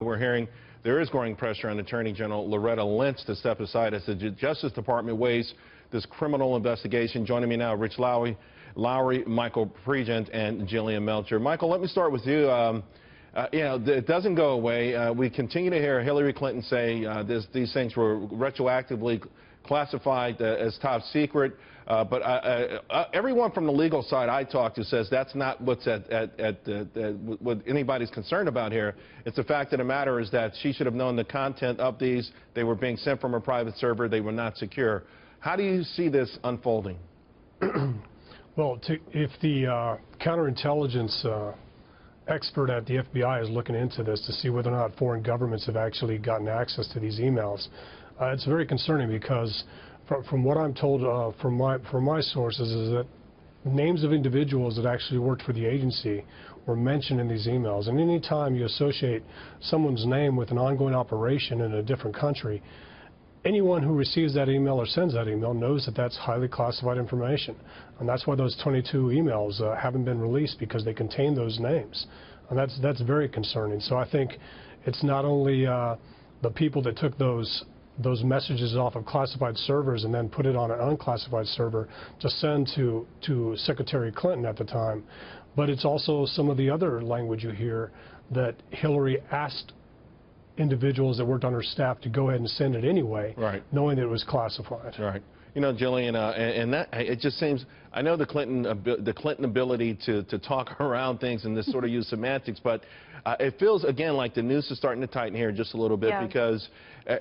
We're hearing there is growing pressure on Attorney General Loretta Lynch to step aside as the Justice Department weighs this criminal investigation. Joining me now, Rich Lowry, Michael Pregent, and Jillian Melcher. Michael, let me start with you. It doesn't go away. We continue to hear Hillary Clinton say these things were retroactively classified as top secret. But everyone from the legal side I talked to says that's not what's what anybody's concerned about here. It's the fact of the matter is that she should have known the content of these. They were being sent from a private server. They were not secure. How do you see this unfolding? Well, if the counterintelligence expert at the FBI is looking into this to see whether or not foreign governments have actually gotten access to these emails, it's very concerning because from what I'm told from my sources is that names of individuals that actually worked for the agency were mentioned in these emails. And any time you associate someone's name with an ongoing operation in a different country, anyone who receives that email or sends that email knows that that's highly classified information. And that's why those 22 emails haven't been released, because they contain those names. And that's very concerning. So I think it's not only the people that took those messages off of classified servers and then put it on an unclassified server to send to Secretary Clinton at the time, but it's also some of the other language you hear that Hillary asked individuals that worked on her staff to go ahead and send it anyway, right, knowing that it was classified. Right. You know, Jillian, and that it just seems, I know the Clinton ability to talk around things and this sort of use semantics, but it feels again like the noose is starting to tighten here just a little bit, because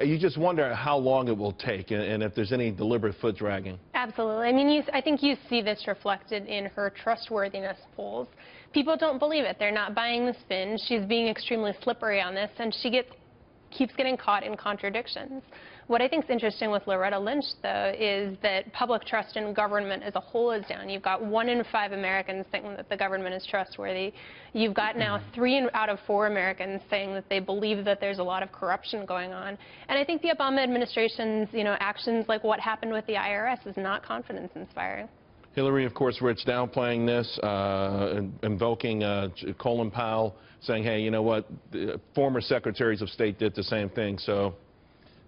you just wonder how long it will take and if there's any deliberate foot dragging. Absolutely. I mean, I think you see this reflected in her trustworthiness polls. People don't believe it. They're not buying the spin. She's being extremely slippery on this, and she keeps getting caught in contradictions. What I think is interesting with Loretta Lynch, though, is that public trust in government as a whole is down. You've got 1 in 5 Americans saying that the government is trustworthy. You've got now 3 out of 4 Americans saying that they believe that there's a lot of corruption going on. And I think the Obama administration's, actions like what happened with the IRS is not confidence-inspiring. Hillary, of course, Rich, downplaying this, invoking Colin Powell, saying, hey, you know what, the former secretaries of state did the same thing, so...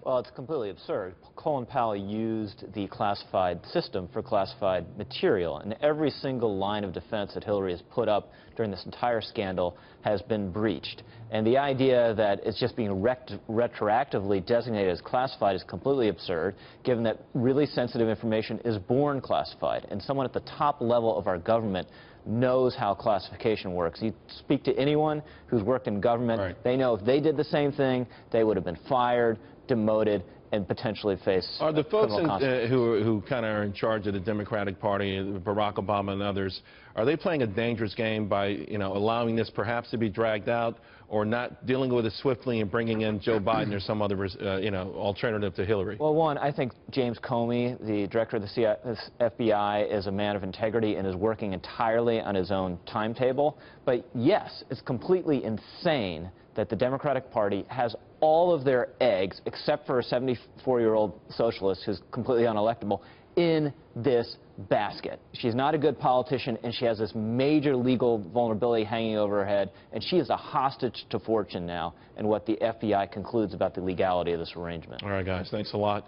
Well, it's completely absurd. Colin Powell used the classified system for classified material, and every single line of defense that Hillary has put up during this entire scandal has been breached. And the idea that it's just being retroactively designated as classified is completely absurd, given that really sensitive information is born classified. And someone at the top level of our government knows how classification works. You speak to anyone who's worked in government, right, they know if they did the same thing, they would have been fired, demoted, and potentially face Are the folks who kind of are in charge of the Democratic Party, Barack Obama and others, are they playing a dangerous game by, allowing this perhaps to be dragged out, or not dealing with it swiftly and bringing in Joe Biden or some other, alternative to Hillary? Well, one, I think James Comey, the director of the FBI, is a man of integrity and is working entirely on his own timetable. But yes, it's completely insane that the Democratic Party has all of their eggs, except for a 74-year-old socialist who's completely unelectable, in this basket. She's not a good politician, and she has this major legal vulnerability hanging over her head, and she is a hostage to fortune now, and what the FBI concludes about the legality of this arrangement. All right, guys, thanks a lot.